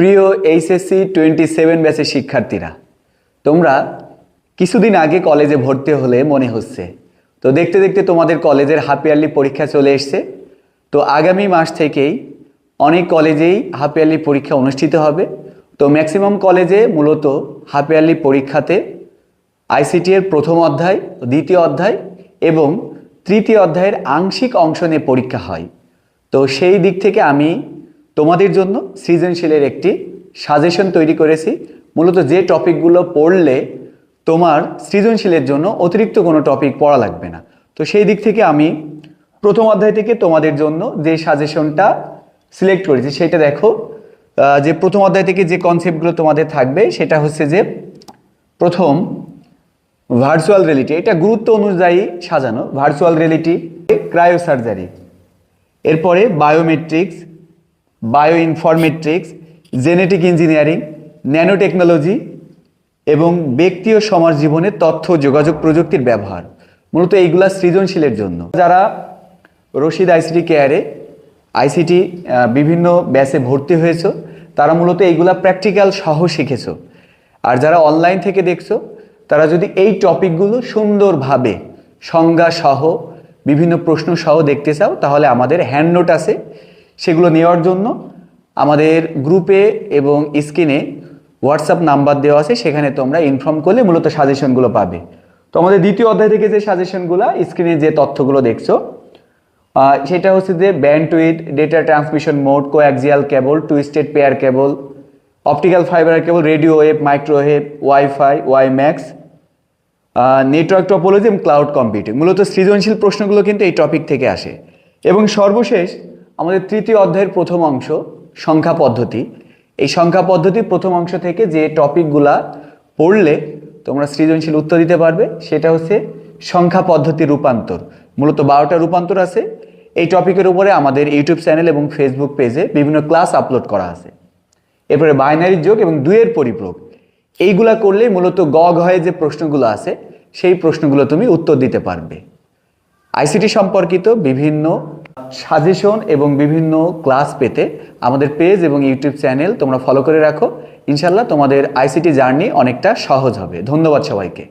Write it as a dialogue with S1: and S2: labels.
S1: প্রিয় এইচএসসি 27 ব্যাচের শিক্ষার্থীরা, তোমরা কিছুদিন আগে কলেজে ভর্তি হলে মনে হচ্ছে। তো দেখতে দেখতে তোমাদের কলেজের হাফ ইয়ারলি পরীক্ষা চলে এসছে। তো আগামী মাস থেকেই অনেক কলেজেই হাফ ইয়ারলি পরীক্ষা অনুষ্ঠিত হবে। তো ম্যাক্সিমাম কলেজে মূলত হাফ ইয়ারলি পরীক্ষাতে আইসিটি এর প্রথম অধ্যায়, দ্বিতীয় অধ্যায় এবং তৃতীয় অধ্যায়ের আংশিক অংশ নিয়ে পরীক্ষা হয়। তো সেই দিক থেকে আমি তোমাদের জন্য সৃজনশীলের একটি সাজেশন তৈরি করেছি। মূলত যে টপিকগুলো পড়লে তোমার সৃজনশীলের জন্য অতিরিক্ত কোনো টপিক পড়া লাগবে না। তো সেই দিক থেকে আমি প্রথম অধ্যায় থেকে তোমাদের জন্য যে সাজেশনটা সিলেক্ট করেছি সেটা দেখো। যে প্রথম অধ্যায় থেকে যে কনসেপ্টগুলো তোমাদের থাকবে সেটা হচ্ছে যে প্রথম ভার্চুয়াল রিয়েলিটি, এটা গুরুত্ব অনুযায়ী সাজানো। ভার্চুয়াল রিয়েলিটি, ক্রায়োসার্জারি, এরপরে biometrics, bio informatics, genetic engineering, nano technology এবং ব্যক্তি ও সমাজ জীবনে তথ্য যোগাযোগ প্রযুক্তির ব্যবহার। মূলত এইগুলা সৃজনশীলের জন্য। যারা রশিদ আইসিটি কেয়ারে আইসিটি বিভিন্ন ব্যাচে ভর্তি হয়েছ তারা মূলত এইগুলা প্র্যাকটিক্যাল সহ শিখেছো। আর যারা অনলাইন থেকে দেখছো তারা যদি এই টপিকগুলো সুন্দরভাবে সংজ্ঞা সহ বিভিন্ন প্রশ্ন সহ দেখতে চাও তাহলে আমাদের হ্যান্ড নোট আছে, সেগুলো নেওয়ার জন্য আমাদের গ্রুপে এবং স্ক্রিনে হোয়াটসঅ্যাপ নাম্বার দেওয়া আছে, সেখানে তোমরা ইনফর্ম করলে মূলত সাজেশনগুলো পাবে। তো আমাদের দ্বিতীয় অধ্যায় থেকে যে সাজেশনগুলো স্ক্রিনে যে তথ্যগুলো দেখছো সেটা হচ্ছে যে bandwidth, data transmission mode, coaxial কেবল, twisted pair cable, optical fibre cable, radio wave, microwave, wifi, WiMAX, network topology এবং ক্লাউড কম্পিউটিং। মূলত সৃজনশীল প্রশ্নগুলো কিন্তু এই টপিক থেকে আসে। এবং সর্বশেষ আমাদের তৃতীয় অধ্যায়ের প্রথম অংশ সংখ্যা পদ্ধতি। এই সংখ্যা পদ্ধতির প্রথম অংশ থেকে যে টপিকগুলা পড়লে তোমরা সৃজনশীল উত্তর দিতে পারবে সেটা হচ্ছে সংখ্যা পদ্ধতি রূপান্তর। মূলত 12টা রূপান্তর আছে। এই টপিকের উপরে আমাদের ইউটিউব চ্যানেল এবং ফেসবুক পেজে বিভিন্ন ক্লাস আপলোড করা আছে। এরপরে বাইনারি যোগ এবং দুইয়ের পরিপ্রয়োগ, এইগুলা করলে মূলত গ ঘয়ে যে প্রশ্নগুলো আছে সেই প্রশ্নগুলো তুমি উত্তর দিতে পারবে। আইসিটি সম্পর্কিত বিভিন্ন সাজেশন এবং বিভিন্ন ক্লাস পেতে আমাদের পেজ এবং ইউটিউব চ্যানেল তোমরা ফলো করে রাখো। ইনশাল্লাহ তোমাদের আইসিটি জার্নি অনেকটা সহজ হবে। ধন্যবাদ সবাইকে।